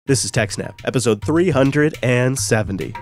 This is TechSNAP, episode 370.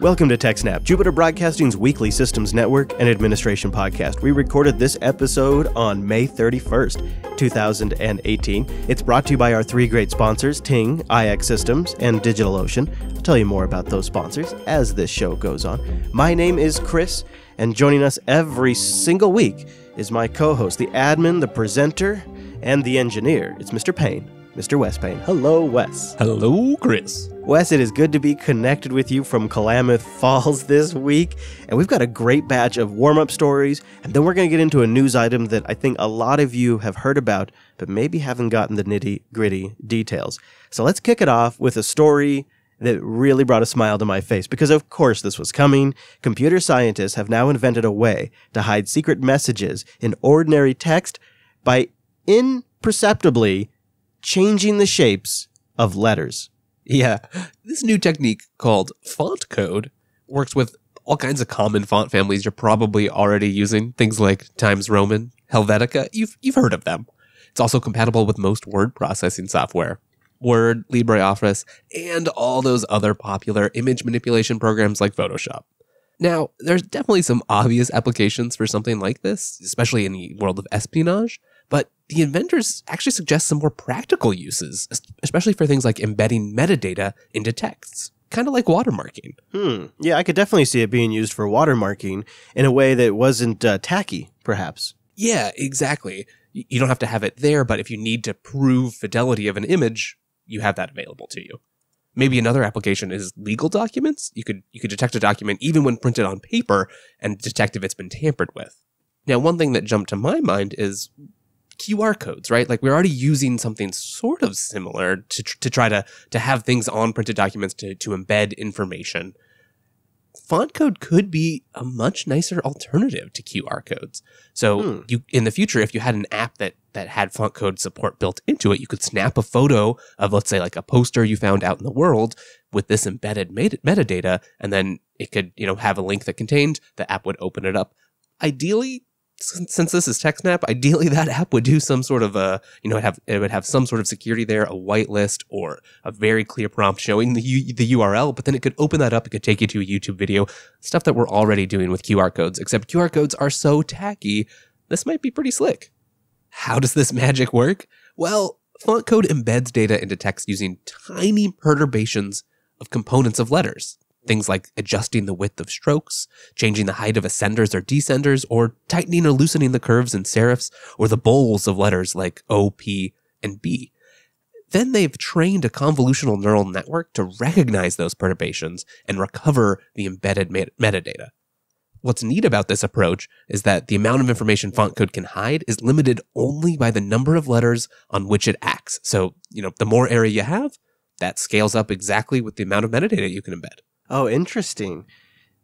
Welcome to TechSNAP, Jupiter Broadcasting's weekly systems network and administration podcast. We recorded this episode on May 31st, 2018. It's brought to you by our three great sponsors, Ting, iXsystems, and DigitalOcean. I'll tell you more about those sponsors as this show goes on. My name is Chris, and joining us every single week is my co-host, the admin, the presenter, and the engineer. It's Mr. Payne, Mr. Wes Payne. Hello, Wes. Hello, Chris. Wes, it is good to be connected with you from Klamath Falls this week, and we've got a great batch of warm-up stories, and then we're going to get into a news item that I think a lot of you have heard about, but maybe haven't gotten the nitty-gritty details. So let's kick it off with a story that really brought a smile to my face, because of course this was coming. Computer scientists have now invented a way to hide secret messages in ordinary text by imperceptibly changing the shapes of letters. Yeah, this new technique called font code works with all kinds of common font families you're probably already using. Things like Times Roman, Helvetica, you've heard of them. It's also compatible with most word processing software, Word, LibreOffice, and all those other popular image manipulation programs like Photoshop. Now, there's definitely some obvious applications for something like this, especially in the world of espionage, but the inventors actually suggest some more practical uses, especially for things like embedding metadata into texts, kind of like watermarking. Yeah, I could definitely see it being used for watermarking in a way that wasn't tacky, perhaps. Yeah, exactly. You don't have to have it there, but if you need to prove fidelity of an image, you have that available to you. Maybe another application is legal documents. You could detect a document even when printed on paper and detect if it's been tampered with. Now, one thing that jumped to my mind is QR codes, right? Like we're already using something sort of similar to try to have things on printed documents to embed information. Font code could be a much nicer alternative to QR codes. So you, in the future, if you had an app that had font code support built into it, you could snap a photo of, let's say, like a poster you found out in the world with this embedded metadata, and then it could, have a link that contained, the app would open it up. Ideally, since this is TechSNAP, ideally that app would do some sort of it would have some sort of security there, a whitelist or a very clear prompt showing the URL, but then it could open that up, it could take you to a YouTube video, stuff that we're already doing with QR codes, except QR codes are so tacky, this might be pretty slick. How does this magic work? Well, font code embeds data into text using tiny perturbations of components of letters. Things like adjusting the width of strokes, changing the height of ascenders or descenders, or tightening or loosening the curves and serifs, or the bowls of letters like O, P, and B. Then they've trained a convolutional neural network to recognize those perturbations and recover the embedded metadata. What's neat about this approach is that the amount of information font code can hide is limited only by the number of letters on which it acts. So, the more area you have, that scales up exactly with the amount of metadata you can embed. Oh, interesting.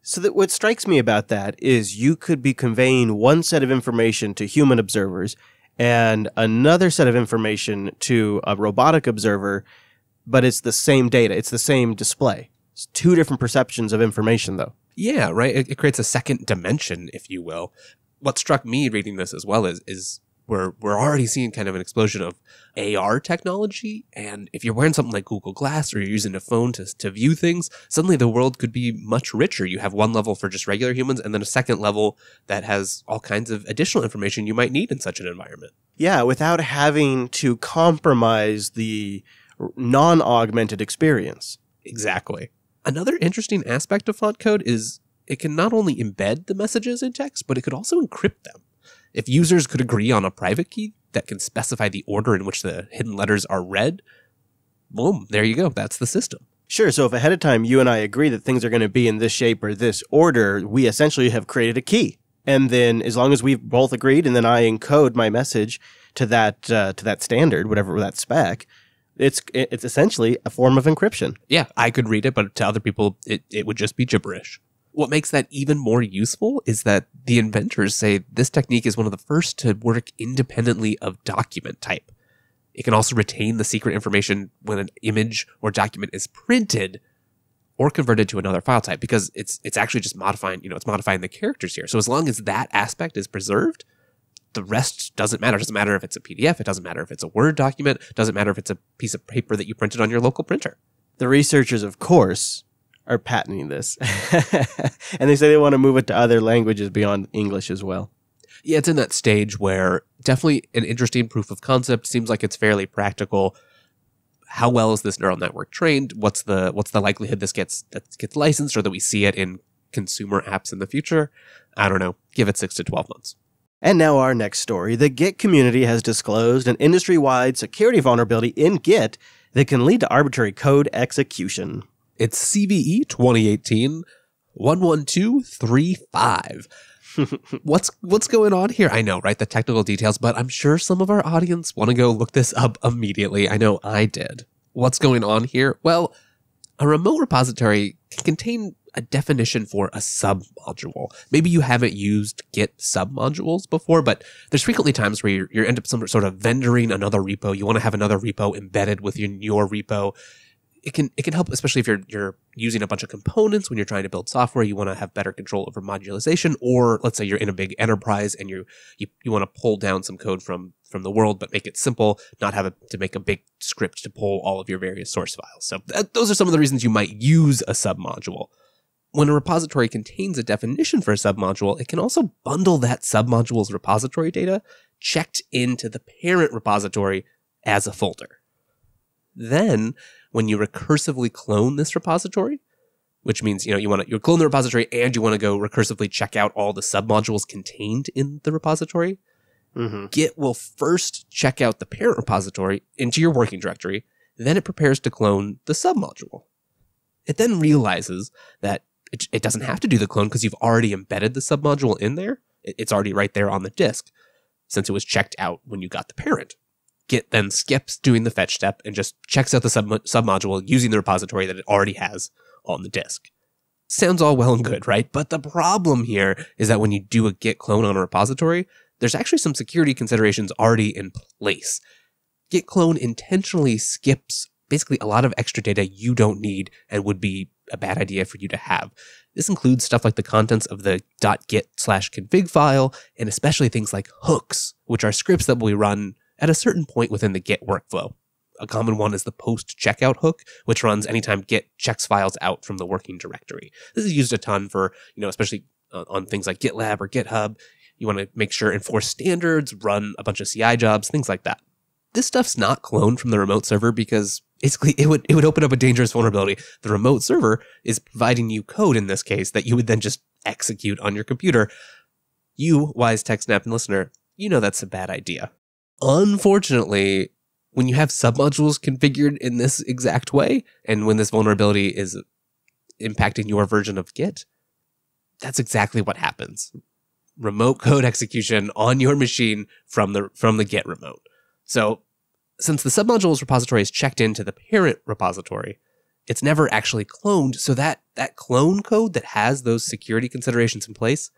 So that what strikes me about that is you could be conveying one set of information to human observers and another set of information to a robotic observer, but it's the same data. It's the same display. It's two different perceptions of information, though. Yeah, right. It creates a second dimension, if you will. What struck me reading this as well is we're already seeing kind of an explosion of AR technology. And if you're wearing something like Google Glass or you're using a phone to view things, suddenly the world could be much richer. You have one level for just regular humans and then a second level that has all kinds of additional information you might need in such an environment. Yeah, without having to compromise the non-augmented experience. Exactly. Another interesting aspect of font code is it can not only embed the messages in text, but it could also encrypt them. If users could agree on a private key that can specify the order in which the hidden letters are read, boom, there you go. That's the system. Sure. So if ahead of time you and I agree that things are going to be in this shape or this order, we essentially have created a key. And then as long as we've both agreed and then I encode my message to that standard, whatever that spec, it's essentially a form of encryption. Yeah, I could read it, but to other people, it would just be gibberish. What makes that even more useful is that the inventors say this technique is one of the first to work independently of document type. It can also retain the secret information when an image or document is printed, or converted to another file type, because it's actually just modifying, it's modifying the characters here. So as long as that aspect is preserved, the rest doesn't matter. It doesn't matter if it's a PDF. It doesn't matter if it's a Word document. It doesn't matter if it's a piece of paper that you printed on your local printer. The researchers, of course, are patenting this. And they say they want to move it to other languages beyond English as well. Yeah, it's in that stage where definitely an interesting proof of concept. Seems like it's fairly practical. How well is this neural network trained? What's the likelihood this gets licensed, or that we see it in consumer apps in the future? I don't know. Give it 6 to 12 months. And now our next story. The Git community has disclosed an industry-wide security vulnerability in Git that can lead to arbitrary code execution. It's CVE 2018-11235. What's going on here? I know, right? The technical details, but I'm sure some of our audience want to go look this up immediately. I know I did. What's going on here? Well, a remote repository can contain a definition for a submodule. Maybe you haven't used Git submodules before, but there's frequently times where you end up some sort of vendoring another repo. You want to have another repo embedded within your repo. It can help, especially if you're using a bunch of components when you're trying to build software. You want to have better control over modularization, or let's say you're in a big enterprise and you want to pull down some code from the world, but make it simple, not have to make a big script to pull all of your various source files. So those are some of the reasons you might use a submodule. When a repository contains a definition for a submodule, it can also bundle that submodule's repository data checked into the parent repository as a folder. Then, when you recursively clone this repository, which means you clone the repository and you want to go recursively check out all the submodules contained in the repository, Git will first check out the parent repository into your working directory, then it prepares to clone the submodule. It then realizes that it doesn't have to do the clone because you've already embedded the submodule in there. It's already right there on the disk since it was checked out when you got the parent. Git then skips doing the fetch step and just checks out the submodule using the repository that it already has on the disk. Sounds all well and good, right? But the problem here is that when you do a Git clone on a repository, there's actually some security considerations already in place. Git clone intentionally skips basically a lot of extra data you don't need and would be a bad idea for you to have. This includes stuff like the contents of the .git/config file, and especially things like hooks, which are scripts that will be run at a certain point within the Git workflow. A common one is the post-checkout hook, which runs anytime Git checks files out from the working directory. This is used a ton for, especially on things like GitLab or GitHub. You want to make sure enforce standards, run a bunch of CI jobs, things like that. This stuff's not cloned from the remote server because basically it would open up a dangerous vulnerability. The remote server is providing you code in this case that you would then just execute on your computer. You, wise TechSNAP and listener, that's a bad idea. Unfortunately, when you have submodules configured in this exact way, and when this vulnerability is impacting your version of Git, that's exactly what happens. Remote code execution on your machine from the Git remote. So, since the submodules repository is checked into the parent repository, it's never actually cloned, so that clone code that has those security considerations in place,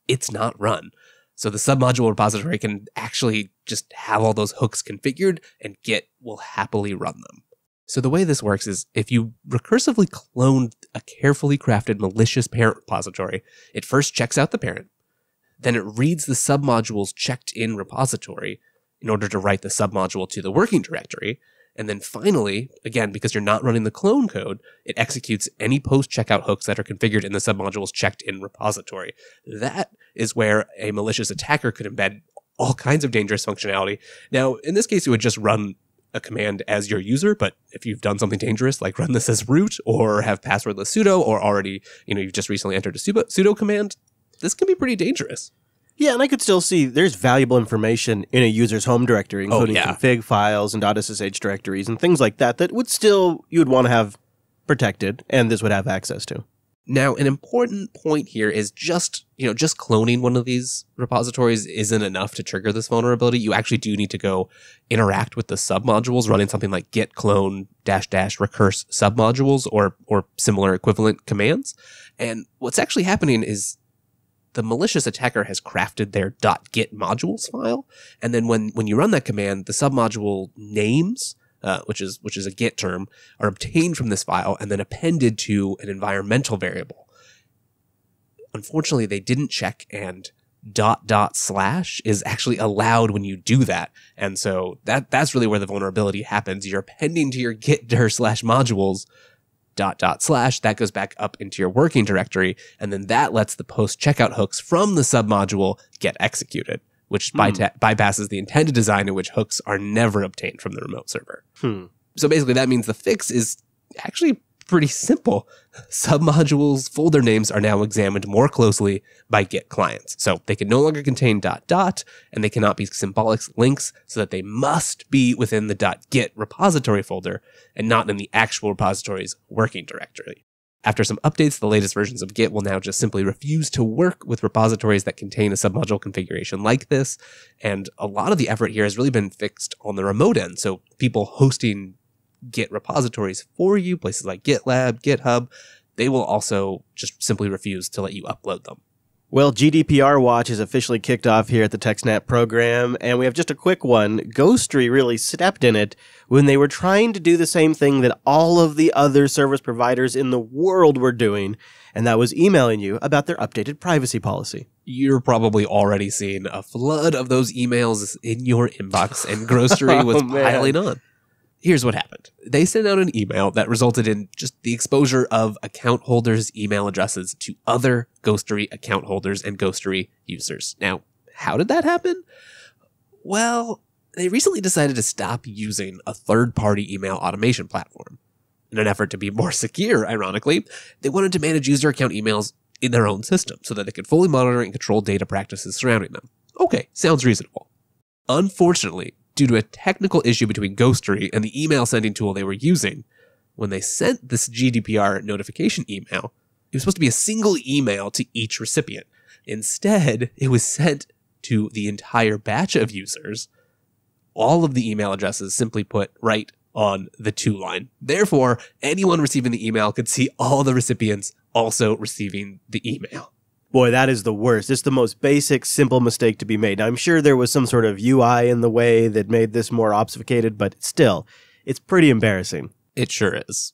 it's not run. So the submodule repository can actually just have all those hooks configured, and Git will happily run them. So the way this works is if you recursively clone a carefully crafted malicious parent repository, it first checks out the parent, then it reads the submodule's checked-in repository in order to write the submodule to the working directory, and then finally, again, because you're not running the clone code, it executes any post-checkout hooks that are configured in the submodule's checked-in repository. That is where a malicious attacker could embed all kinds of dangerous functionality. Now, in this case, it would just run a command as your user, but if you've done something dangerous, like run this as root, or have passwordless sudo, or already, you've just recently entered a sudo command, this can be pretty dangerous. Yeah, and I could still see there's valuable information in a user's home directory, including config files and .ssh directories and things like that would still, you would want to have protected, and this would have access to. Now, an important point here is just cloning one of these repositories isn't enough to trigger this vulnerability. You actually do need to go interact with the submodules, running something like git clone -- recurse submodules or similar equivalent commands. And what's actually happening is the malicious attacker has crafted their .git modules file, and then when you run that command, the submodule names which is a Git term, are obtained from this file and then appended to an environmental variable. Unfortunately, they didn't check, and // is actually allowed when you do that. And so that's really where the vulnerability happens. You're appending to your git dir / modules // that goes back up into your working directory, and then that lets the post checkout hooks from the submodule get executed, which bypasses the intended design in which hooks are never obtained from the remote server. So basically that means the fix is actually pretty simple. Submodules folder names are now examined more closely by Git clients. So they can no longer contain .. and they cannot be symbolic links, so that they must be within the .git repository folder and not in the actual repository's working directory. After some updates, the latest versions of Git will now just simply refuse to work with repositories that contain a submodule configuration like this. And a lot of the effort here has really been fixed on the remote end. So people hosting Git repositories for you, places like GitLab, GitHub, they will also just simply refuse to let you upload them. Well, GDPR Watch is officially kicked off here at the TechSNAP program, and we have just a quick one. Ghostery really stepped in it when they were trying to do the same thing that all of the other service providers in the world were doing, and that was emailing you about their updated privacy policy. You're probably already seeing a flood of those emails in your inbox, and Ghostery was piling on. Here's what happened. They sent out an email that resulted in just the exposure of account holders' email addresses to other Ghostery account holders and Ghostery users. Now, how did that happen? Well, they recently decided to stop using a third-party email automation platform. In an effort to be more secure, ironically, they wanted to manage user account emails in their own system so that they could fully monitor and control data practices surrounding them. Okay, sounds reasonable. Unfortunately, due to a technical issue between Ghostery and the email sending tool they were using, when they sent this GDPR notification email, it was supposed to be a single email to each recipient. Instead, it was sent to the entire batch of users, all of the email addresses simply put right on the to line. Therefore, anyone receiving the email could see all the recipients also receiving the email. Boy, that is the worst. It's the most basic, simple mistake to be made. Now, I'm sure there was some sort of UI in the way that made this more obfuscated, but still, it's pretty embarrassing. It sure is.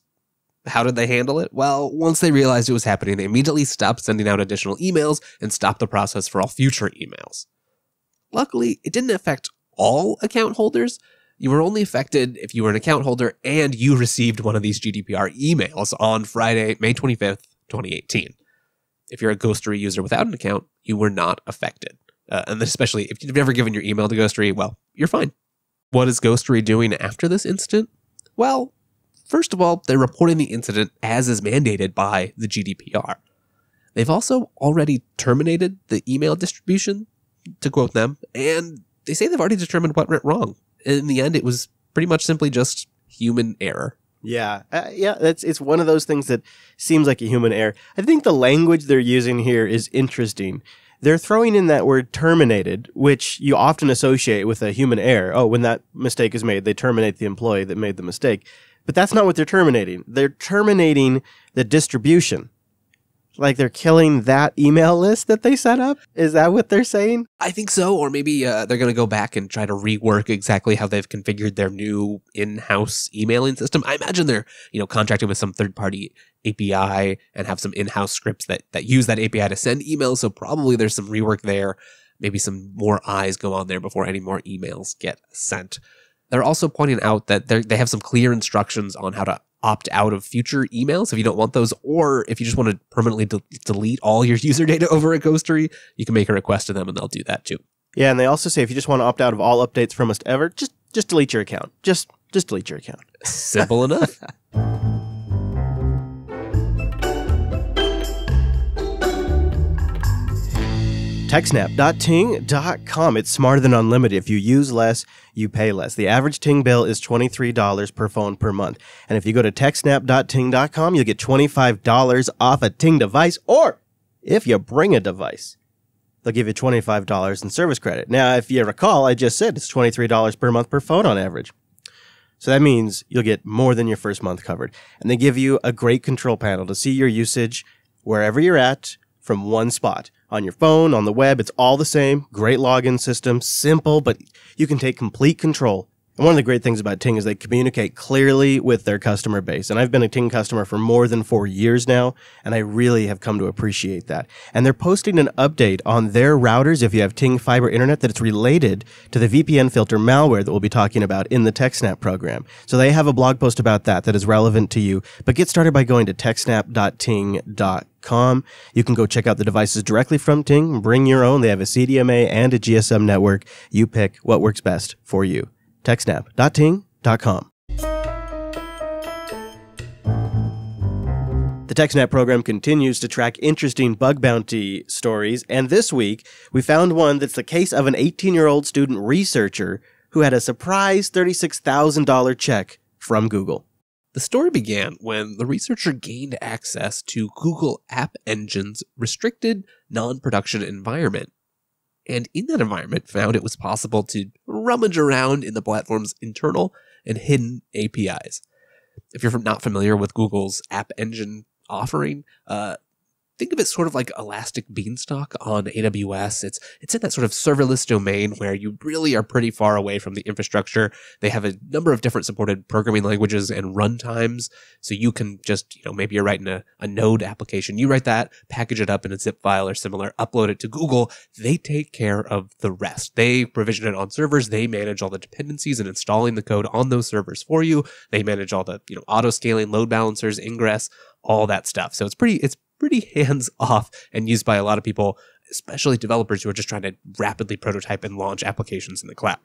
How did they handle it? Well, once they realized it was happening, they immediately stopped sending out additional emails and stopped the process for all future emails. Luckily, it didn't affect all account holders. You were only affected if you were an account holder and you received one of these GDPR emails on Friday, May 25th, 2018. If you're a Ghostery user without an account, you were not affected. And especially if you've never given your email to Ghostery, well, you're fine. What is Ghostery doing after this incident? Well, first of all, they're reporting the incident as is mandated by the GDPR. They've also already terminated the email distribution, to quote them, and they say they've already determined what went wrong. In the end, it was pretty much simply just human error. Yeah, it's one of those things that seems like a human error. I think the language they're using here is interesting. They're throwing in that word terminated, which you often associate with a human error. Oh, when that mistake is made, they terminate the employee that made the mistake. But that's not what they're terminating. They're terminating the distribution. Like they're killing that email list that they set up? Is that what they're saying? I think so. Or maybe they're going to go back and try to rework exactly how they've configured their new in-house emailing system. I imagine they're, contracted with some third-party API and have some in-house scripts that use that API to send emails. So probably there's some rework there. Maybe some more eyes go on there before any more emails get sent. They're also pointing out that they have some clear instructions on how to opt out of future emails if you don't want those, or if you just want to permanently delete all your user data over at Ghostery, you can make a request to them and they'll do that too. Yeah, and they also say if you just want to opt out of all updates from us ever, just delete your account. Just delete your account. Simple enough. TechSNAP.ting.com. It's smarter than unlimited. If you use less, you pay less. The average Ting bill is $23 per phone per month. And if you go to TechSNAP.ting.com, you'll get $25 off a Ting device. Or if you bring a device, they'll give you $25 in service credit. Now, if you recall, I just said it's $23 per month per phone on average. So that means you'll get more than your first month covered. And they give you a great control panel to see your usage wherever you're at from one spot. On your phone, on the web, it's all the same. Great login system, simple, but you can take complete control And one of the great things about Ting is they communicate clearly with their customer base. And I've been a Ting customer for more than 4 years now, and I really have come to appreciate that. And they're posting an update on their routers, if you have Ting Fiber Internet, that it's related to the VPNFilter malware that we'll be talking about in the TechSNAP program. So they have a blog post about that is relevant to you. But get started by going to techsnap.ting.com. You can go check out the devices directly from Ting, bring your own. They have a CDMA and a GSM network. You pick what works best for you. TechSNAP.ting.com. The TechSNAP program continues to track interesting bug bounty stories, and this week we found one that's the case of an 18-year-old student researcher who had a surprise $36,000 check from Google. The story began when the researcher gained access to Google App Engine's restricted non-production environment. And in that environment, found it was possible to rummage around in the platform's internal and hidden APIs. If you're not familiar with Google's App Engine offering, think of it sort of like Elastic Beanstalk on AWS. It's in that sort of serverless domain where you really are pretty far away from the infrastructure. They have a number of different supported programming languages and runtimes. So you can just, maybe you're writing a Node application. You write that, package it up in a zip file or similar, upload it to Google. They take care of the rest. They provision it on servers. They manage all the dependencies and installing the code on those servers for you. They manage all the, auto scaling, load balancers, ingress, all that stuff. So it's pretty hands-off and used by a lot of people, especially developers who are just trying to rapidly prototype and launch applications in the cloud.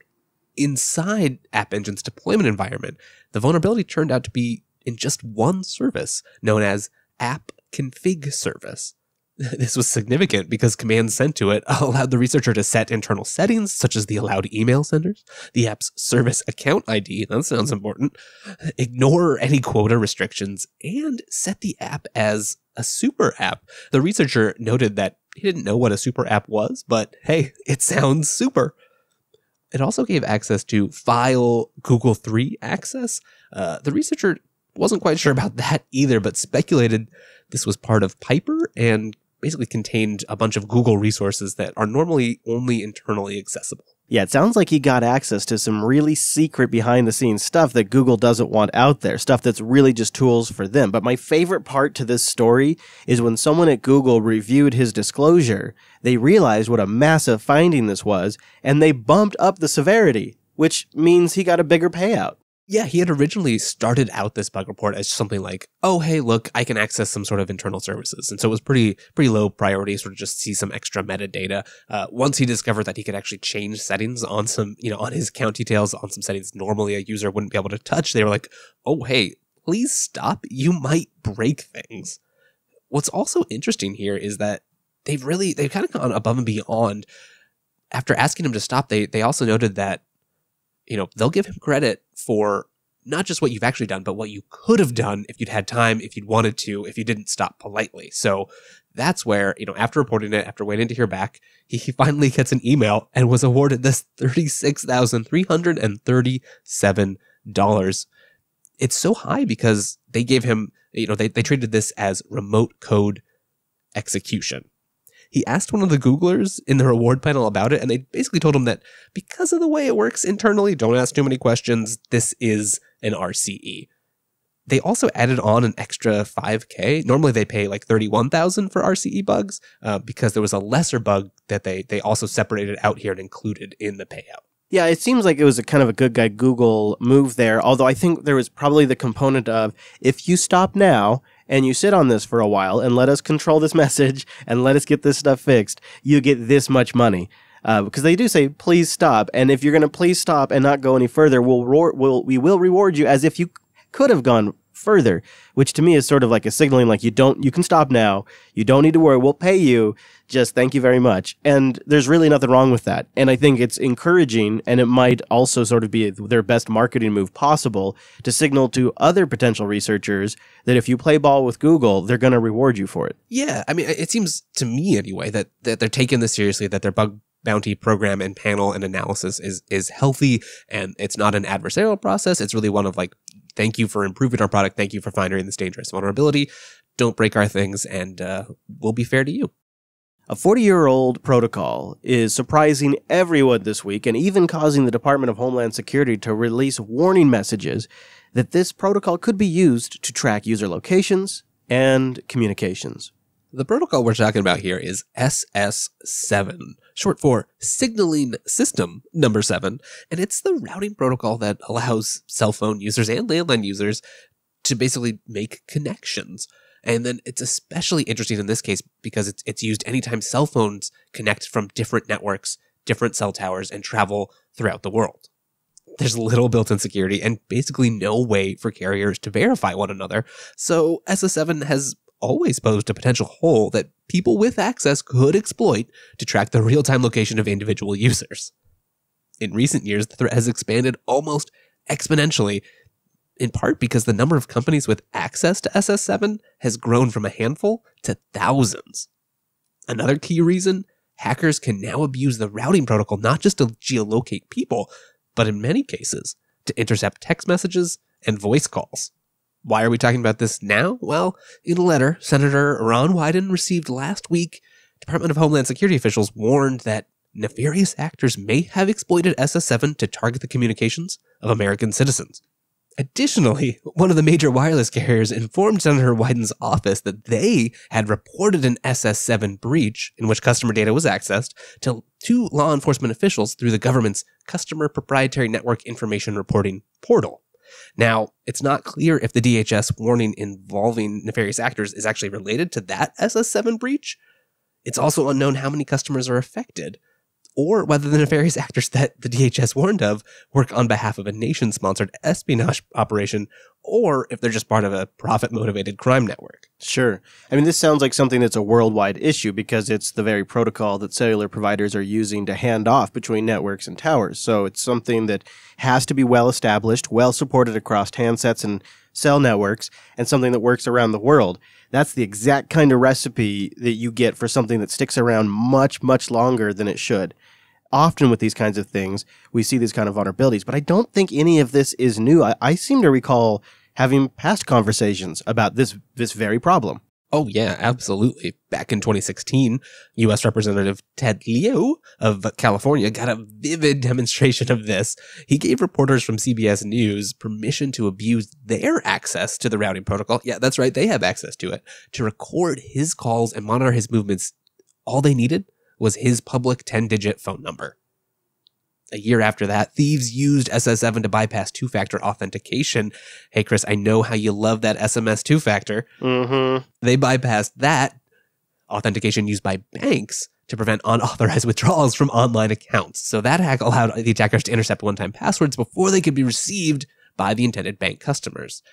Inside App Engine's deployment environment, the vulnerability turned out to be in just one service, known as App Config Service. This was significant because commands sent to it allowed the researcher to set internal settings, such as the allowed email senders, the app's service account ID, that sounds important, ignore any quota restrictions, and set the app as a super app. The researcher noted that he didn't know what a super app was, but hey, it sounds super. It also gave access to file Google 3 access. The researcher wasn't quite sure about that either, but speculated this was part of Piper and basically contained a bunch of Google resources that are normally only internally accessible. Yeah, it sounds like he got access to some really secret behind-the-scenes stuff that Google doesn't want out there, stuff that's really just tools for them. But my favorite part to this story is when someone at Google reviewed his disclosure, they realized what a massive finding this was, and they bumped up the severity, which means he got a bigger payout. Yeah, he had originally started out this bug report as something like, oh, hey, look, I can access some sort of internal services. And so it was pretty low priority, sort of just see some extra metadata. Once he discovered that he could actually change settings on some, on his account details, on some settings normally a user wouldn't be able to touch, they were like, oh, hey, please stop. You might break things. What's also interesting here is that they've kind of gone above and beyond. After asking him to stop, they also noted that they'll give him credit for not just what you've actually done, but what you could have done if you'd had time, if you'd wanted to, if you didn't stop politely. So that's where, after reporting it, after waiting to hear back, he finally gets an email and was awarded this $36,337. It's so high because they gave him, they treated this as remote code execution. He asked one of the Googlers in the reward panel about it, and they basically told him that because of the way it works internally, don't ask too many questions, this is an RCE. They also added on an extra $5,000. Normally they pay like $31,000 for RCE bugs, because there was a lesser bug that they also separated out here and included in the payout. Yeah, it seems like it was a kind of a good guy Google move there, although I think there was probably the component of, if you stop now and you sit on this for a while and let us control this message and let us get this stuff fixed, you get this much money. Because they do say, please stop. And if you're going to please stop and not go any further, we will reward you as if you could have gone further, which to me is sort of like a signaling like you can stop now. You don't need to worry. We'll pay you. Just thank you very much. And there's really nothing wrong with that. And I think it's encouraging, and it might also sort of be their best marketing move possible to signal to other potential researchers that if you play ball with Google, they're going to reward you for it. Yeah. I mean, it seems to me anyway that they're taking this seriously, that their bug bounty program and panel and analysis is healthy, and it's not an adversarial process. It's really one of like, thank you for improving our product. Thank you for finding this dangerous vulnerability. Don't break our things, and we'll be fair to you. A 40-year-old protocol is surprising everyone this week and even causing the Department of Homeland Security to release warning messages that this protocol could be used to track user locations and communications. The protocol we're talking about here is SS7, short for Signaling System Number 7, and it's the routing protocol that allows cell phone users and landline users to basically make connections. And then it's especially interesting in this case because it's used anytime cell phones connect from different networks, different cell towers, and travel throughout the world. There's little built-in security and basically no way for carriers to verify one another. So SS7 has always posed a potential hole that people with access could exploit to track the real-time location of individual users. In recent years, the threat has expanded almost exponentially, in part because the number of companies with access to SS7 has grown from a handful to thousands. Another key reason, hackers can now abuse the routing protocol not just to geolocate people, but in many cases, to intercept text messages and voice calls. Why are we talking about this now? Well, in a letter Senator Ron Wyden received last week, Department of Homeland Security officials warned that nefarious actors may have exploited SS7 to target the communications of American citizens. Additionally, one of the major wireless carriers informed Senator Wyden's office that they had reported an SS7 breach in which customer data was accessed to law enforcement officials through the government's Customer Proprietary Network Information Reporting portal. Now, it's not clear if the DHS warning involving nefarious actors is actually related to that SS7 breach. It's also unknown how many customers are affected, or whether the nefarious actors that the DHS warned of work on behalf of a nation-sponsored espionage operation, or if they're just part of a profit-motivated crime network. Sure. I mean, this sounds like something that's a worldwide issue because it's the very protocol that cellular providers are using to hand off between networks and towers. So it's something that has to be well-established, well-supported across handsets and cell networks, and something that works around the world. That's the exact kind of recipe that you get for something that sticks around much, much longer than it should. Often with these kinds of things, we see these kind of vulnerabilities, but I don't think any of this is new. I seem to recall having past conversations about this very problem. Oh, yeah, absolutely. Back in 2016, U.S. Representative Ted Lieu of California got a vivid demonstration of this. He gave reporters from CBS News permission to abuse their access to the routing protocol. Yeah, that's right, they have access to it, to record his calls and monitor his movements. All they needed was his public 10-digit phone number. A year after that, thieves used SS7 to bypass two-factor authentication. Hey, Chris, I know how you love that SMS two-factor. Mm-hmm. They bypassed that authentication used by banks to prevent unauthorized withdrawals from online accounts. So that hack allowed the attackers to intercept one-time passwords before they could be received by the intended bank customers.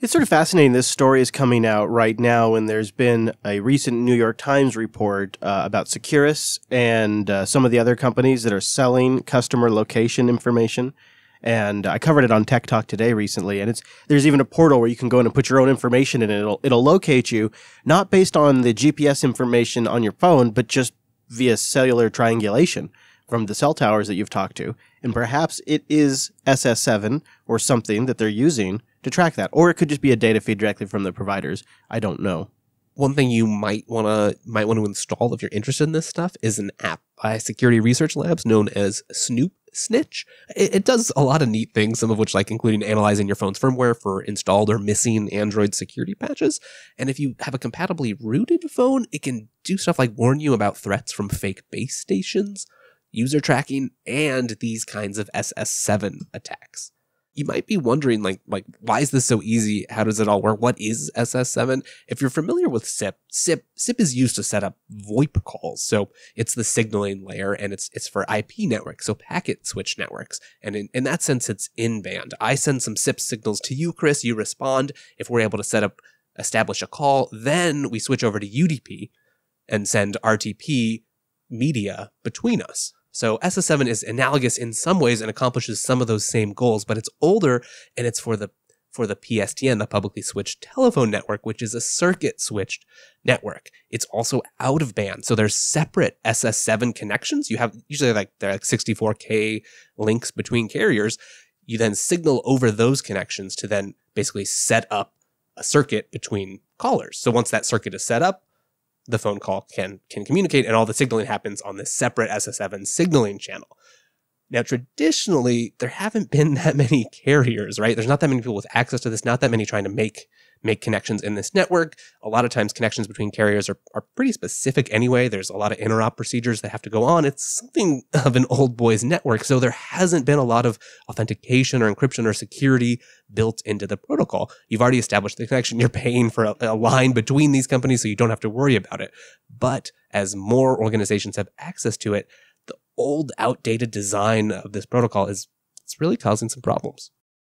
It's sort of fascinating. This story is coming out right now, and there's been a recent New York Times report about Securus and some of the other companies that are selling customer location information. And I covered it on Tech Talk Today recently, and there's even a portal where you can go in and put your own information in, and it'll locate you, not based on the GPS information on your phone, but just via cellular triangulation from the cell towers that you've talked to. And perhaps it is SS7 or something that they're using to track that. Or it could just be a data feed directly from the providers. I don't know. One thing you might want to install if you're interested in this stuff is an app by security research labs known as Snoop Snitch. It does a lot of neat things, some of which like including analyzing your phone's firmware for installed or missing Android security patches. And if you have a compatibly rooted phone, it can do stuff like warn you about threats from fake base stations, user tracking, and these kinds of SS7 attacks. You might be wondering, like, why is this so easy? How does it all work? What is SS7? If you're familiar with SIP is used to set up VoIP calls. So it's the signaling layer, and it's for IP networks, so packet switch networks. And in that sense, it's in-band. I send some SIP signals to you, Chris. You respond. If we're able to establish a call, then we switch over to UDP and send RTP media between us. So SS7 is analogous in some ways and accomplishes some of those same goals, but it's older and it's for the PSTN, the publicly switched telephone network, which is a circuit switched network. It's also out of band. So there's separate SS7 connections. You have usually they're like 64K links between carriers. You then signal over those connections to then basically set up a circuit between callers. So once that circuit is set up, the phone call can communicate, and all the signaling happens on this separate SS7 signaling channel. Now, traditionally, there haven't been that many carriers, right? There's not that many people with access to this, not that many trying to make connections in this network. A lot of times connections between carriers are pretty specific anyway. There's a lot of interop procedures that have to go on. It's something of an old boys network. So there hasn't been a lot of authentication or encryption or security built into the protocol. You've already established the connection. You're paying for a line between these companies, so you don't have to worry about it. But as more organizations have access to it, the old outdated design of this protocol it's really causing some problems.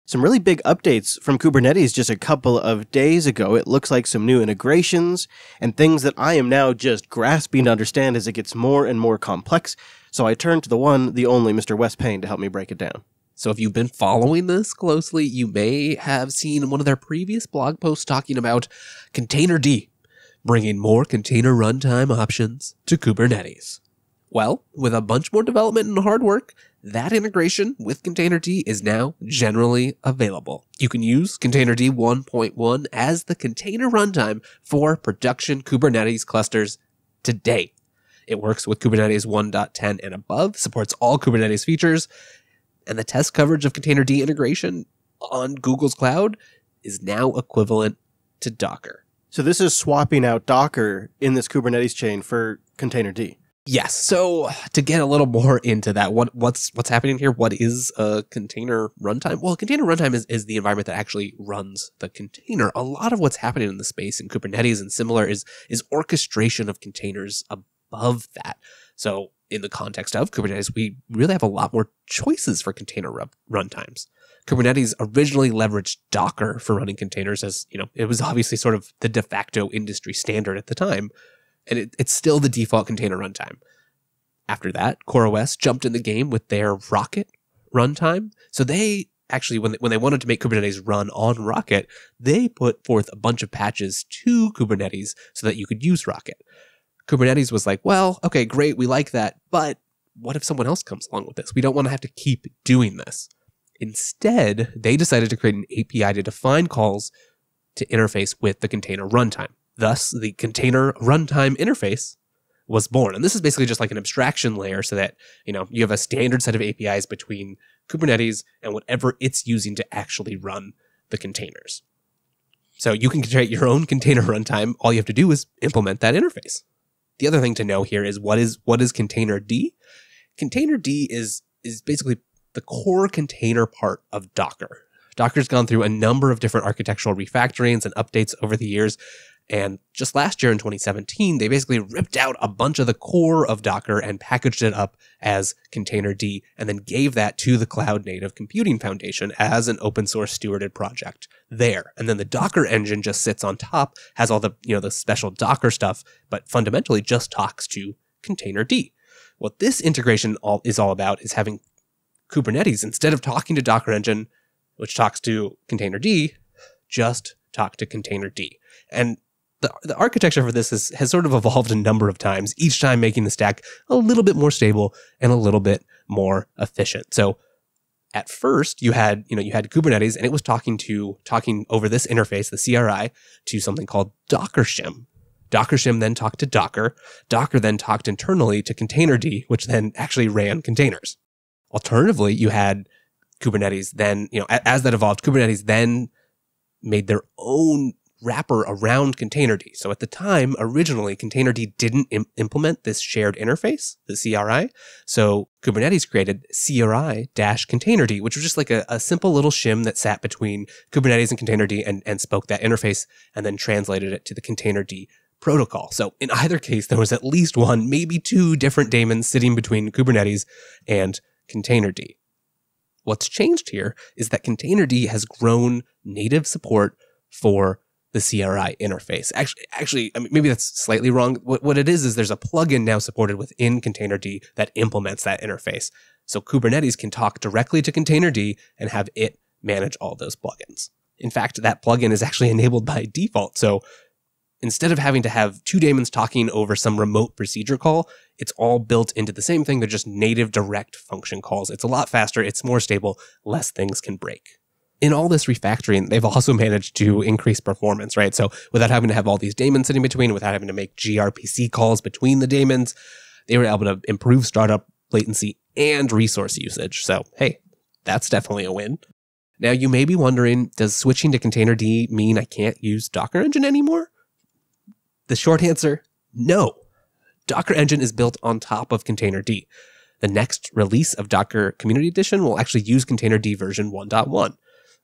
Some really big updates from Kubernetes just a couple of days ago. It looks like some new integrations and things that I am now just grasping to understand as it gets more and more complex. So I turn to the one, the only Mr. Wes Payne to help me break it down. So if you've been following this closely, you may have seen one of their previous blog posts talking about Containerd, bringing more container runtime options to Kubernetes. Well, with a bunch more development and hard work, that integration with Containerd is now generally available. You can use Containerd 1.1 as the container runtime for production Kubernetes clusters today. It works with Kubernetes 1.10 and above, supports all Kubernetes features, and the test coverage of Containerd integration on Google's cloud is now equivalent to Docker. So this is swapping out Docker in this Kubernetes chain for Containerd. Yes. So to get a little more into that, what's happening here? What is a container runtime? Well, a container runtime is the environment that actually runs the container. A lot of what's happening in the space in Kubernetes and similar is orchestration of containers above that. So in the context of Kubernetes, we really have a lot more choices for container runtimes. Kubernetes originally leveraged Docker for running containers, as it was obviously sort of the de facto industry standard at the time. And it's still the default container runtime. After that, CoreOS jumped in the game with their Rocket runtime. So they actually, when they wanted to make Kubernetes run on Rocket, they put forth a bunch of patches to Kubernetes so that you could use Rocket. Kubernetes was like, well, okay, great, we like that, but what if someone else comes along with this? We don't want to have to keep doing this. Instead, they decided to create an API to define calls to interface with the container runtime. Thus, the container runtime interface was born. And this is basically just like an abstraction layer so that, you have a standard set of APIs between Kubernetes and whatever it's using to actually run the containers. So you can create your own container runtime. All you have to do is implement that interface. The other thing to know here is what is Containerd? Containerd is basically the core container part of Docker. Docker's gone through a number of different architectural refactorings and updates over the years. And just last year in 2017, they basically ripped out a bunch of the core of Docker and packaged it up as Containerd and then gave that to the Cloud Native Computing Foundation as an open source stewarded project there. And then the Docker engine just sits on top, has all the, the special Docker stuff, but fundamentally just talks to Containerd. What this integration is all about is having Kubernetes, instead of talking to Docker engine, which talks to Containerd, just talk to Containerd. And the architecture for this has sort of evolved a number of times, each time making the stack a little bit more stable and a little bit more efficient. So at first you had Kubernetes and it was talking over this interface, the CRI, to something called Docker Shim. Docker Shim then talked to Docker. Docker then talked internally to Containerd, which then actually ran containers. Alternatively, you had Kubernetes then, as that evolved, Kubernetes then made their own wrapper around Containerd. So at the time, originally, Containerd didn't implement this shared interface, the CRI. So Kubernetes created CRI-Containerd, which was just like a simple little shim that sat between Kubernetes and Containerd and spoke that interface and then translated it to the Containerd protocol. So in either case, there was at least one, maybe two different daemons sitting between Kubernetes and Containerd. What's changed here is that Containerd has grown native support for the CRI interface. Actually, maybe that's slightly wrong. What it is there's a plugin now supported within Containerd that implements that interface. So Kubernetes can talk directly to Containerd and have it manage all those plugins. In fact, that plugin is actually enabled by default. So instead of having to have two daemons talking over some remote procedure call, it's all built into the same thing. They're just native direct function calls. It's a lot faster. It's more stable. Less things can break. in all this refactoring, they've also managed to increase performance, right? So without having to have all these daemons sitting between, without having to make gRPC calls between the daemons, they were able to improve startup latency and resource usage. So, hey, that's definitely a win. Now, you may be wondering, does switching to Containerd mean I can't use Docker Engine anymore? The short answer, no. Docker Engine is built on top of Containerd. The next release of Docker Community Edition will actually use Containerd version 1.1.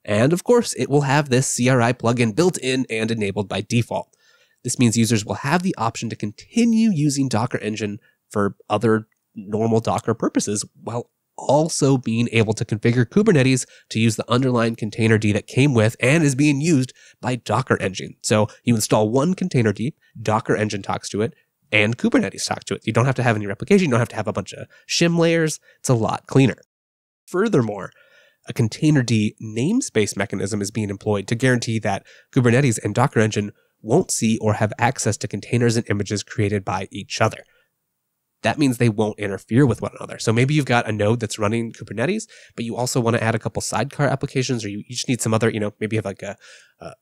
And of course, it will have this CRI plugin built in and enabled by default. This means users will have the option to continue using Docker Engine for other normal Docker purposes while also being able to configure Kubernetes to use the underlying Containerd that came with and is being used by Docker Engine. So you install one Containerd, Docker Engine talks to it, and Kubernetes talks to it. You don't have to have any replication. You don't have to have a bunch of shim layers. It's a lot cleaner. Furthermore, a Containerd namespace mechanism is being employed to guarantee that Kubernetes and Docker Engine won't see or have access to containers and images created by each other. That means they won't interfere with one another. So maybe you've got a node that's running Kubernetes, but you also want to add a couple sidecar applications, or you just need some other, maybe you have like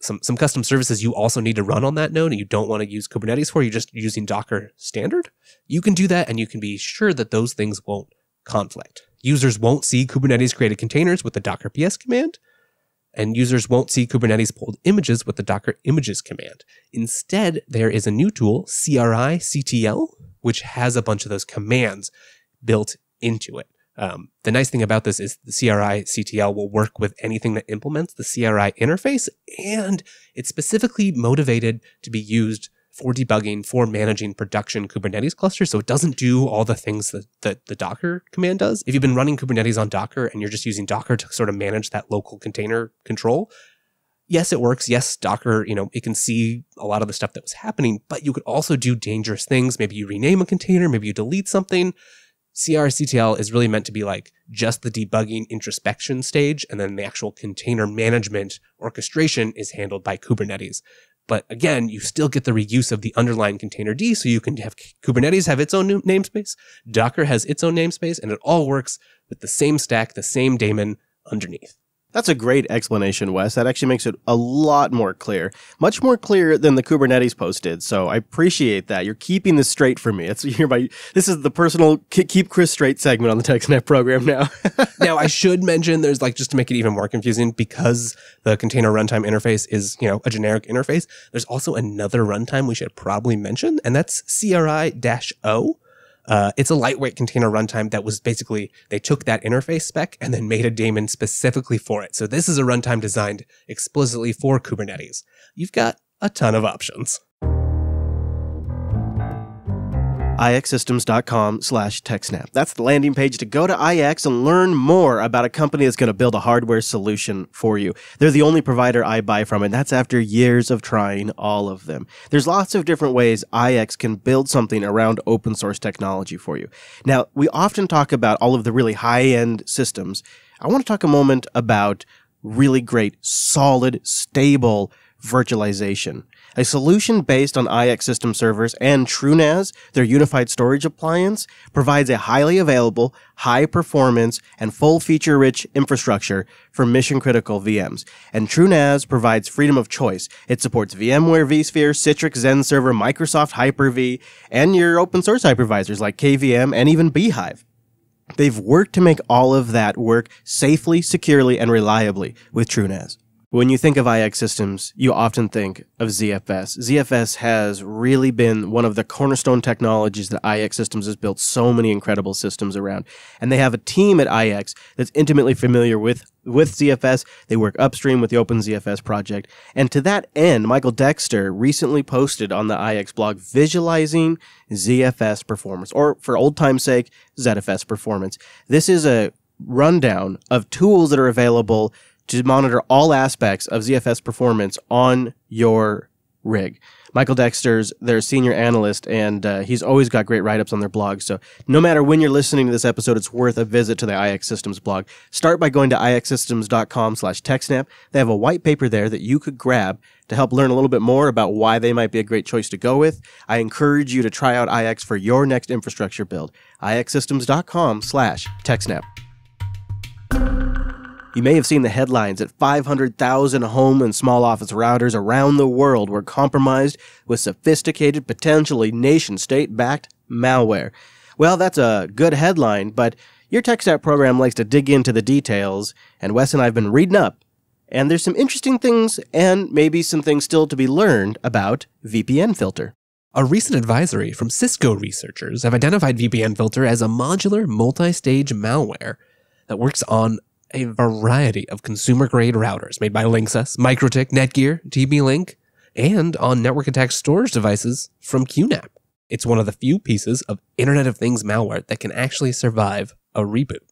some custom services you also need to run on that node and you don't want to use Kubernetes for, you're just using Docker standard. You can do that and you can be sure that those things won't conflict. Users won't see Kubernetes created containers with the Docker PS command, and users won't see Kubernetes pulled images with the Docker images command. Instead, there is a new tool, CRI-CTL, which has a bunch of those commands built into it. The nice thing about this is the CRI-CTL will work with anything that implements the CRI interface, and it's specifically motivated to be used for debugging, for managing production Kubernetes clusters. So it doesn't do all the things that the Docker command does. If you've been running Kubernetes on Docker and you're just using Docker to sort of manage that local container control, yes, it works. Yes, Docker, it can see a lot of the stuff that was happening, but you could also do dangerous things. Maybe you rename a container, maybe you delete something. CRI-CTL is really meant to be like just the debugging introspection stage, and then the actual container management orchestration is handled by Kubernetes. But again, you still get the reuse of the underlying Containerd, so you can have Kubernetes have its own namespace, Docker has its own namespace, and it all works with the same stack, the same daemon underneath. That's a great explanation, Wes. That actually makes it a lot more clear. Much more clear than the Kubernetes post did, so I appreciate that. You're keeping this straight for me. This is the personal Keep Chris Straight segment on the TechSNAP program now. Now, I should mention, there's just to make it even more confusing, because the container runtime interface is, a generic interface, there's also another runtime we should probably mention, and that's CRI-O. It's a lightweight container runtime that was basically, they took that interface spec and then made a daemon specifically for it. So this is a runtime designed explicitly for Kubernetes. You've got a ton of options. iXsystems.com/TechSNAP. That's the landing page to go to iX and learn more about a company that's going to build a hardware solution for you. They're the only provider I buy from, and that's after years of trying all of them. There's lots of different ways iX can build something around open source technology for you. Now, we often talk about all of the really high-end systems. I want to talk a moment about really great, solid, stable virtualization. A solution based on iXsystems servers and TrueNAS, their unified storage appliance, provides a highly available, high-performance, and full feature-rich infrastructure for mission-critical VMs. And TrueNAS provides freedom of choice. It supports VMware vSphere, Citrix XenServer, Microsoft Hyper-V, and your open-source hypervisors like KVM and even Beehive. They've worked to make all of that work safely, securely, and reliably with TrueNAS. When you think of iXsystems, you often think of ZFS. ZFS has really been one of the cornerstone technologies that iXsystems has built so many incredible systems around. And they have a team at iX that's intimately familiar with ZFS. They work upstream with the OpenZFS project. And to that end, Michael Dexter recently posted on the iX blog visualizing ZFS performance, or for old time's sake, ZFS performance. This is a rundown of tools that are available to monitor all aspects of ZFS performance on your rig. Michael Dexter's their senior analyst, and he's always got great write-ups on their blog. So no matter when you're listening to this episode, it's worth a visit to the iXsystems blog. Start by going to iXsystems.com/TechSNAP. They have a white paper there that you could grab to help learn a little bit more about why they might be a great choice to go with. I encourage you to try out iX for your next infrastructure build. iXsystems.com/TechSNAP. You may have seen the headlines that 500,000 home and small office routers around the world were compromised with sophisticated, potentially nation-state-backed malware. Well, that's a good headline, but your TechSNAP program likes to dig into the details, and Wes and I have been reading up, and there's some interesting things and maybe some things still to be learned about VPNFilter. A recent advisory from Cisco researchers have identified VPNFilter as a modular, multi-stage malware that works on a variety of consumer-grade routers made by Linksys, MikroTik, Netgear, TP-Link, and on network attack storage devices from QNAP. It's one of the few pieces of Internet of Things malware that can actually survive a reboot.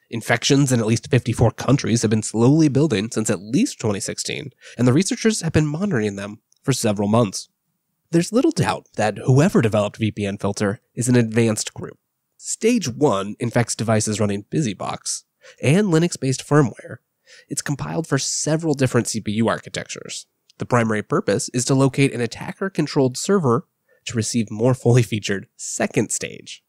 Infections in at least 54 countries have been slowly building since at least 2016, and the researchers have been monitoring them for several months. There's little doubt that whoever developed VPNFilter is an advanced group. Stage 1 infects devices running BusyBox and Linux-based firmware. It's compiled for several different CPU architectures. The primary purpose is to locate an attacker-controlled server to receive more fully featured second stage.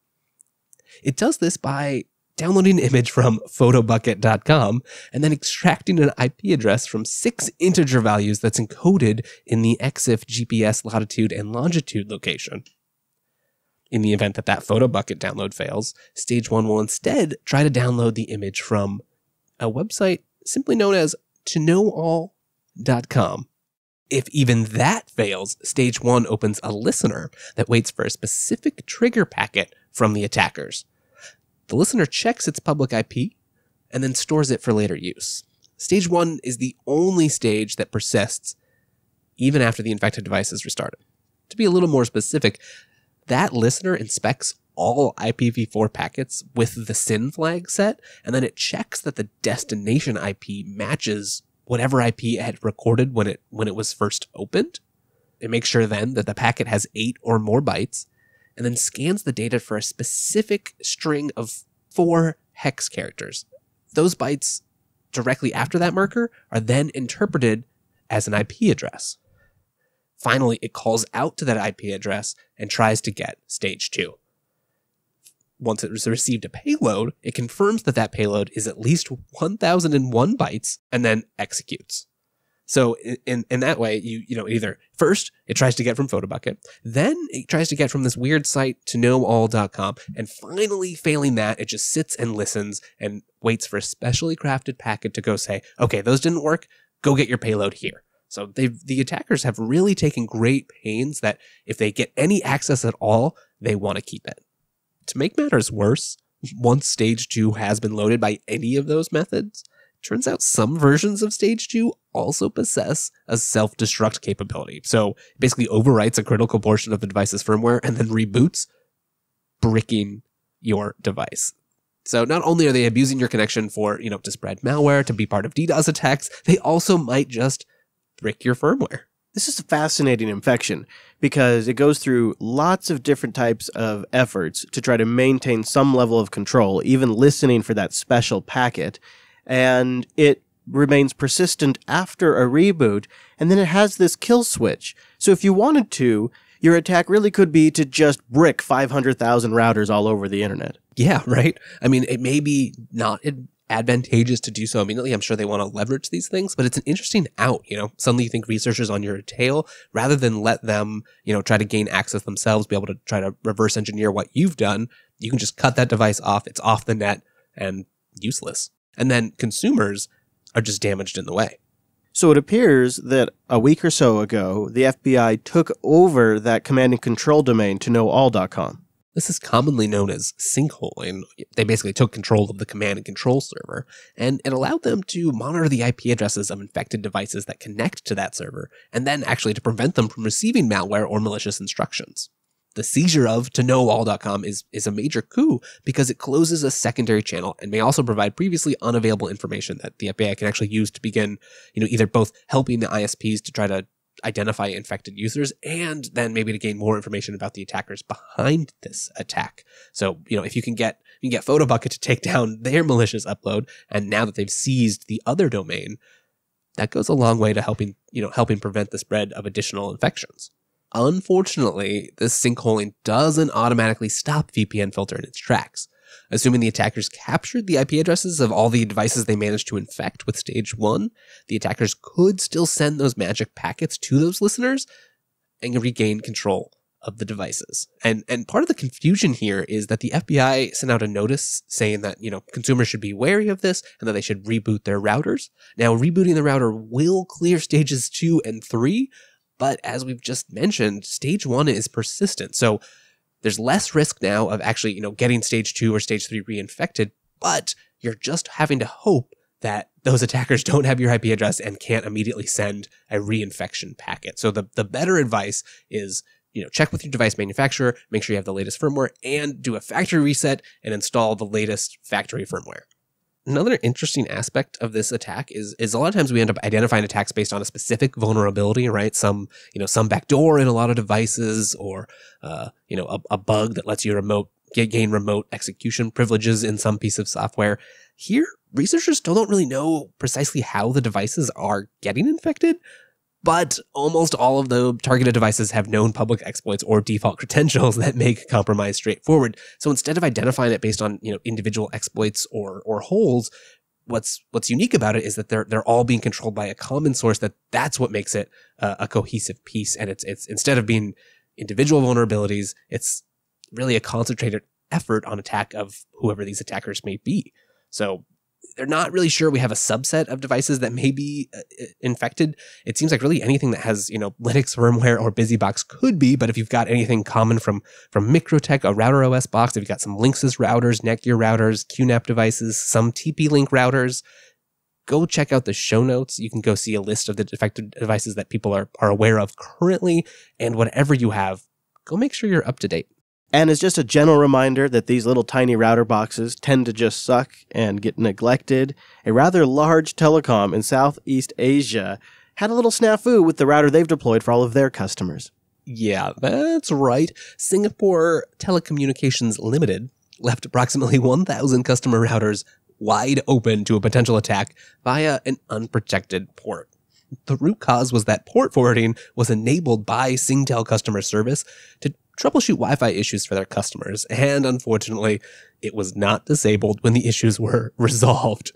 It does this by downloading an image from photobucket.com and then extracting an IP address from 6 integer values that's encoded in the EXIF GPS latitude and longitude location. In the event that that PhotoBucket download fails, Stage 1 will instead try to download the image from a website simply known as toknowall.com. If even that fails, Stage 1 opens a listener that waits for a specific trigger packet from the attackers. The listener checks its public IP and then stores it for later use. Stage 1 is the only stage that persists even after the infected device is restarted. To be a little more specific, that listener inspects all IPv4 packets with the SYN flag set, and then it checks that the destination IP matches whatever IP it had recorded when it was first opened. It makes sure then that the packet has 8 or more bytes, and then scans the data for a specific string of 4 hex characters. Those bytes directly after that marker are then interpreted as an IP address. Finally, it calls out to that IP address and tries to get Stage 2. Once it has received a payload, it confirms that that payload is at least 1001 bytes and then executes. So in that way, either first it tries to get from PhotoBucket, then it tries to get from this weird site toknowall.com, and finally failing that, it just sits and listens and waits for a specially crafted packet to go say, okay, those didn't work, go get your payload here. So the attackers have really taken great pains that if they get any access at all, they want to keep it. To make matters worse, once Stage 2 has been loaded by any of those methods, turns out some versions of Stage 2 also possess a self-destruct capability. So it basically overwrites a critical portion of the device's firmware and then reboots, bricking your device. So not only are they abusing your connection for, to spread malware, to be part of DDoS attacks, they also might just brick your firmware. This is a fascinating infection because it goes through lots of different types of efforts to try to maintain some level of control, even listening for that special packet. And it remains persistent after a reboot, and then it has this kill switch. So if you wanted to, your attack really could be to just brick 500,000 routers all over the internet. Yeah, right? I mean, it may be not advantageous to do so immediately. I'm sure they want to leverage these things, but it's an interesting out, Suddenly you think researchers on your tail, rather than let them, try to gain access themselves, be able to try to reverse engineer what you've done. You can just cut that device off. It's off the net and useless. And then consumers are just damaged in the way. So it appears that a week or so ago, the FBI took over that command and control domain toknowall.com. This is commonly known as sinkholing. They basically took control of the command and control server, and it allowed them to monitor the IP addresses of infected devices that connect to that server, and then actually to prevent them from receiving malware or malicious instructions. The seizure of toknowall.com is a major coup because it closes a secondary channel and may also provide previously unavailable information that the FBI can actually use to begin, either both helping the ISPs to try to identify infected users and then maybe to gain more information about the attackers behind this attack. So, if you can get PhotoBucket to take down their malicious upload, and now that they've seized the other domain, that goes a long way to helping prevent the spread of additional infections. Unfortunately, this sinkholing doesn't automatically stop VPNFilter in its tracks. Assuming the attackers captured the IP addresses of all the devices they managed to infect with stage 1, the attackers could still send those magic packets to those listeners and regain control of the devices. And part of the confusion here is that the FBI sent out a notice saying that, consumers should be wary of this and that they should reboot their routers. Now, rebooting the router will clear stages 2 and 3, but as we've just mentioned, stage 1 is persistent. So there's less risk now of actually, getting stage 2 or stage 3 reinfected, but you're just having to hope that those attackers don't have your IP address and can't immediately send a reinfection packet. So the better advice is, check with your device manufacturer, make sure you have the latest firmware, and do a factory reset and install the latest factory firmware. Another interesting aspect of this attack is a lot of times we end up identifying attacks based on a specific vulnerability, right? Some backdoor in a lot of devices, or a bug that lets you gain remote execution privileges in some piece of software. Here, researchers still don't really know precisely how the devices are getting infected, but almost all of the targeted devices have known public exploits or default credentials that make compromise straightforward. So instead of identifying it based on, individual exploits or holes, what's unique about it is that they're all being controlled by a common source. That's what makes it a cohesive piece. And it's instead of being individual vulnerabilities, it's really a concentrated effort on attack of whoever these attackers may be. So they're not really sure we have a subset of devices that may be infected. It seems like really anything that has, Linux firmware or BusyBox could be, but if you've got anything common from Microtech, a router OS box, if you've got some Linksys routers, Netgear routers, QNAP devices, some TP-Link routers, go check out the show notes. You can go see a list of the affected devices that people are aware of currently, and whatever you have, go make sure you're up to date. And as just a general reminder that these little tiny router boxes tend to just suck and get neglected, a rather large telecom in Southeast Asia had a little snafu with the router they've deployed for all of their customers. Yeah, that's right. Singapore Telecommunications Limited left approximately 1,000 customer routers wide open to a potential attack via an unprotected port. The root cause was that port forwarding was enabled by Singtel customer service to troubleshoot Wi-Fi issues for their customers, and unfortunately, it was not disabled when the issues were resolved.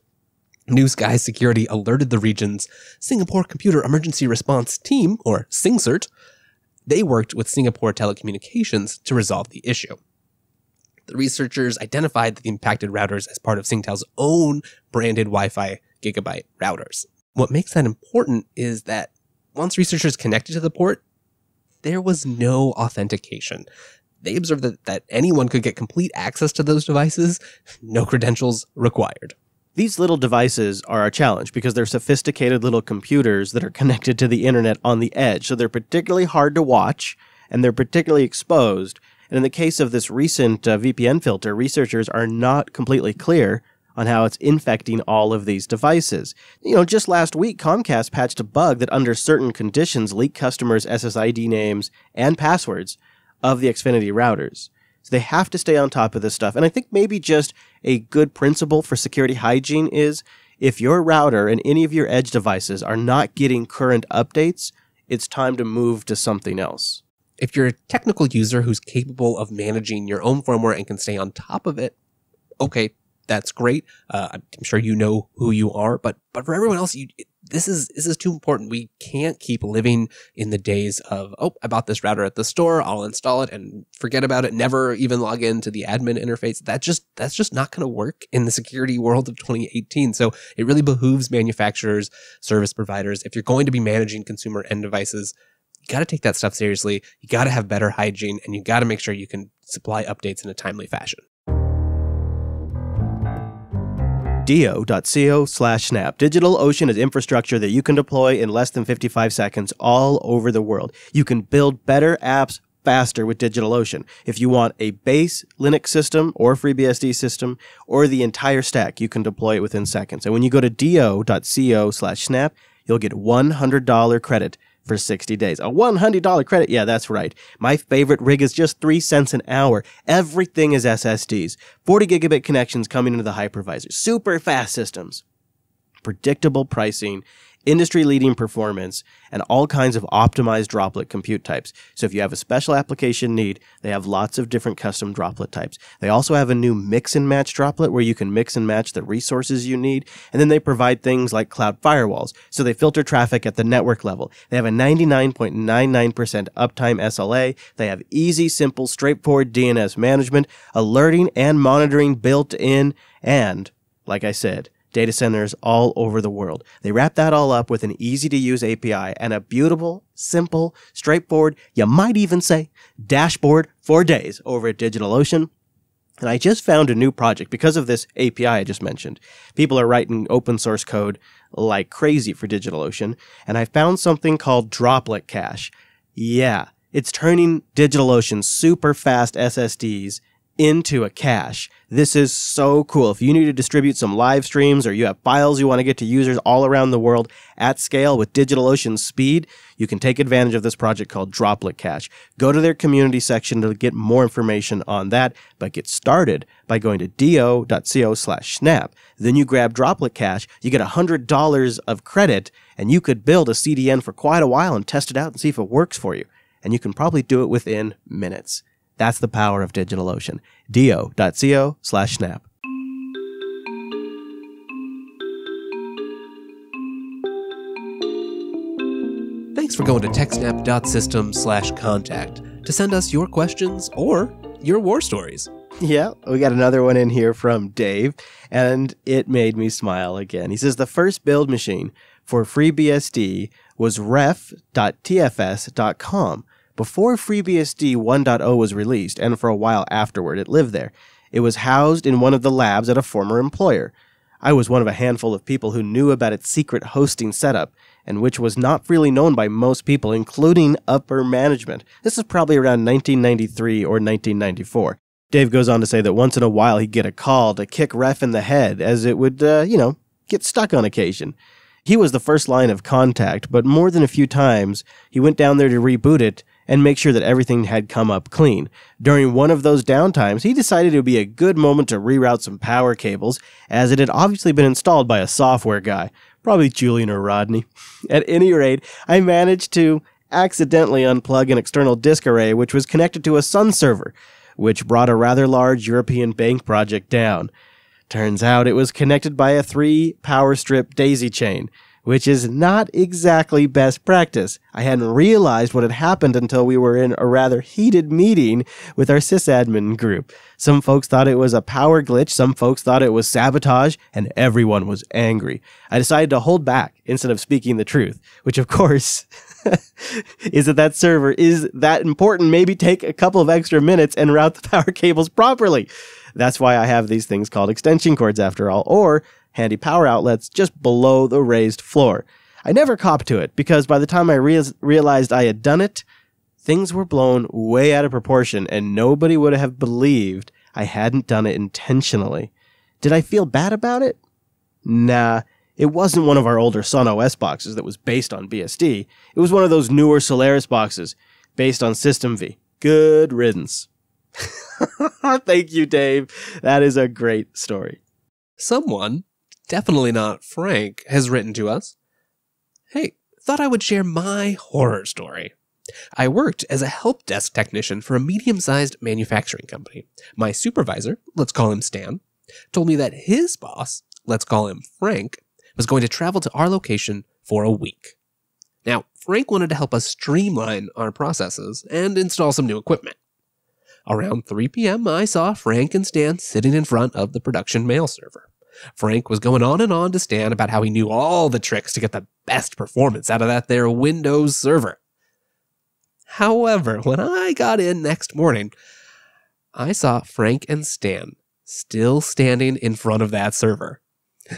New Sky Security alerted the region's Singapore Computer Emergency Response Team, or SingCert. They worked with Singapore Telecommunications to resolve the issue. The researchers identified the impacted routers as part of Singtel's own branded Wi-Fi Gigabyte routers. What makes that important is that once researchers connected to the port, there was no authentication. They observed that anyone could get complete access to those devices, no credentials required. These little devices are a challenge because they're sophisticated little computers that are connected to the internet on the edge. So they're particularly hard to watch, and they're particularly exposed. And in the case of this recent VPNFilter, researchers are not completely clear on how it's infecting all of these devices. Just last week, Comcast patched a bug that under certain conditions leaked customers' SSID names and passwords of the Xfinity routers. So they have to stay on top of this stuff. And I think maybe just a good principle for security hygiene is if your router and any of your edge devices are not getting current updates, it's time to move to something else. If you're a technical user who's capable of managing your own firmware and can stay on top of it, okay, that's great. I'm sure you know who you are, but for everyone else, this is too important. We can't keep living in the days of, I bought this router at the store, I'll install it and forget about it, never even log into the admin interface. That's just not going to work in the security world of 2018. So it really behooves manufacturers, service providers, if you're going to be managing consumer end devices, you got to take that stuff seriously. You got to have better hygiene, and you got to make sure you can supply updates in a timely fashion. do.co/snap. DigitalOcean is infrastructure that you can deploy in less than 55 seconds all over the world. You can build better apps faster with DigitalOcean. If you want a base Linux system or FreeBSD system or the entire stack, you can deploy it within seconds. And when you go to do.co/snap, you'll get $100 credit for 60 days. A $100 credit? Yeah, that's right. My favorite rig is just 3 cents an hour. Everything is SSDs. 40 gigabit connections coming into the hypervisor. Super fast systems. Predictable pricing. industry-leading performance, and all kinds of optimized droplet compute types. So if you have a special application need, they have lots of different custom droplet types. They also have a new mix and match droplet where you can mix and match the resources you need. And then they provide things like cloud firewalls. So they filter traffic at the network level. They have a 99.99% uptime SLA. They have easy, simple, straightforward DNS management, alerting and monitoring built in, and, like I said, data centers all over the world. They wrap that all up with an easy-to-use API and a beautiful, simple, straightforward, you might even say, dashboard for days over at DigitalOcean. And I just found a new project because of this API I just mentioned. People are writing open source code like crazy for DigitalOcean, and I found something called Droplet Cache. Yeah, it's turning DigitalOcean's super fast SSDs into a cache. This is so cool. If you need to distribute some live streams or you have files you want to get to users all around the world at scale with DigitalOcean's speed, you can take advantage of this project called Droplet Cache. Go to their community section to get more information on that, but get started by going to do.co/snap. Then you grab Droplet Cache, you get $100 of credit, and you could build a CDN for quite a while and test it out and see if it works for you. And you can probably do it within minutes. That's the power of DigitalOcean. do.co/snap. Thanks for going to techsnap.system/contact to send us your questions or your war stories. Yeah, we got another one in here from Dave, and it made me smile again. He says the first build machine for FreeBSD was ref.tfs.com. Before FreeBSD 1.0 was released, and for a while afterward, it lived there. It was housed in one of the labs at a former employer. I was one of a handful of people who knew about its secret hosting setup, and which was not freely known by most people, including upper management. This is probably around 1993 or 1994. Dave goes on to say that once in a while he'd get a call to kick Ref in the head, as it would, get stuck on occasion. He was the first line of contact, but more than a few times, he went down there to reboot it and make sure that everything had come up clean. During one of those downtimes, he decided it would be a good moment to reroute some power cables, as it had obviously been installed by a software guy, probably Julian or Rodney. At any rate, I managed to accidentally unplug an external disk array which was connected to a Sun server, which brought a rather large European bank project down. Turns out it was connected by a 3-power strip daisy chain, which is not exactly best practice. I hadn't realized what had happened until we were in a rather heated meeting with our sysadmin group. Some folks thought it was a power glitch, some folks thought it was sabotage, and everyone was angry. I decided to hold back instead of speaking the truth, which of course is that server is that important. Maybe take a couple of extra minutes and route the power cables properly. That's why I have these things called extension cords after all, or handy power outlets just below the raised floor. I never copped to it because by the time I realized I had done it, things were blown way out of proportion and nobody would have believed I hadn't done it intentionally. Did I feel bad about it? Nah, it wasn't one of our older Sun OS boxes that was based on BSD. It was one of those newer Solaris boxes based on System V. Good riddance. Thank you, Dave. That is a great story. Someone, definitely not Frank, has written to us. Hey, thought I would share my horror story. I worked as a help desk technician for a medium-sized manufacturing company. My supervisor, let's call him Stan, told me that his boss, let's call him Frank, was going to travel to our location for a week. Now, Frank wanted to help us streamline our processes and install some new equipment. Around 3 p.m., I saw Frank and Stan sitting in front of the production mail server. Frank was going on and on to Stan about how he knew all the tricks to get the best performance out of that there Windows server. However, when I got in next morning, I saw Frank and Stan still standing in front of that server.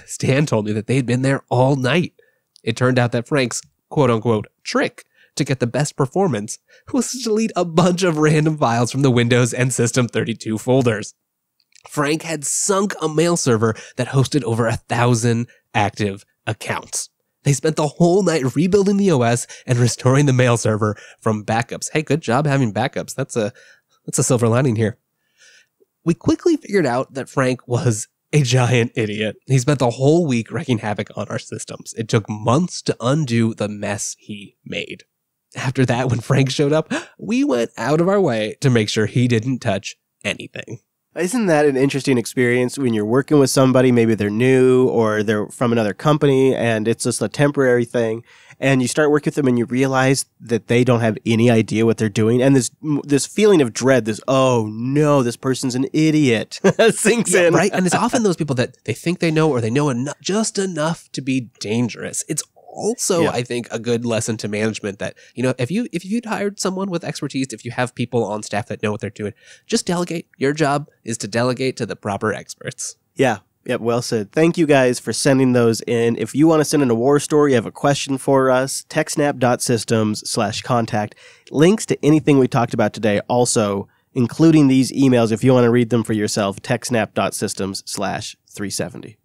Stan told me that they'd been there all night. It turned out that Frank's quote-unquote trick to get the best performance was to delete a bunch of random files from the Windows and System32 folders. Frank had sunk a mail server that hosted over 1,000 active accounts. They spent the whole night rebuilding the OS and restoring the mail server from backups. Hey, good job having backups. That's a silver lining here. We quickly figured out that Frank was a giant idiot. He spent the whole week wreaking havoc on our systems. It took months to undo the mess he made. After that, when Frank showed up, we went out of our way to make sure he didn't touch anything. Isn't that an interesting experience when you're working with somebody, maybe they're new or they're from another company and it's just a temporary thing, and you start working with them and you realize that they don't have any idea what they're doing, and this feeling of dread, this, oh no, this person's an idiot, sinks in. Right? And it's often those people that they think they know or they know just enough to be dangerous. It's also, I think, a good lesson to management that, if you'd hired someone with expertise, if you have people on staff that know what they're doing, just delegate. Your job is to delegate to the proper experts. Yeah. Yep, well said. Thank you guys for sending those in. If you want to send in a war story, you have a question for us, techsnap.systems/contact. Links to anything we talked about today also, including these emails, if you want to read them for yourself, techsnap.systems/370.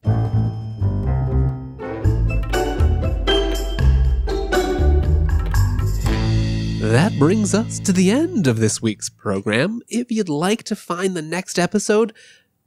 That brings us to the end of this week's program. If you'd like to find the next episode,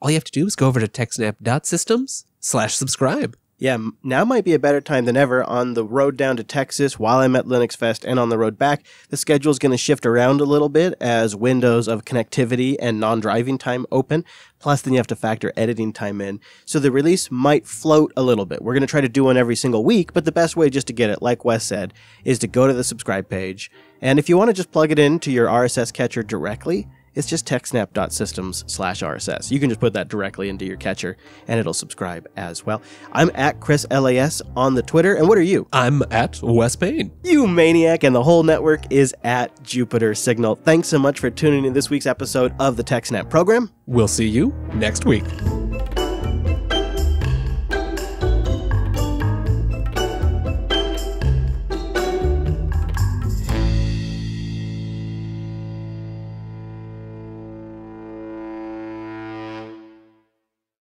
all you have to do is go over to techsnap.systems/subscribe. Yeah, now might be a better time than ever. On the road down to Texas while I'm at Linux Fest and on the road back, the schedule is going to shift around a little bit as windows of connectivity and non-driving time open. Plus, then you have to factor editing time in. So the release might float a little bit. We're going to try to do one every single week, but the best way just to get it, like Wes said, is to go to the subscribe page. And if you want to just plug it into your RSS catcher directly, it's just techsnap.systems/RSS. You can just put that directly into your catcher and it'll subscribe as well. I'm at Chris LAS on the Twitter. And what are you? I'm at Wes Payne. You maniac. And the whole network is at Jupiter Signal. Thanks so much for tuning in this week's episode of the TechSNAP program. We'll see you next week.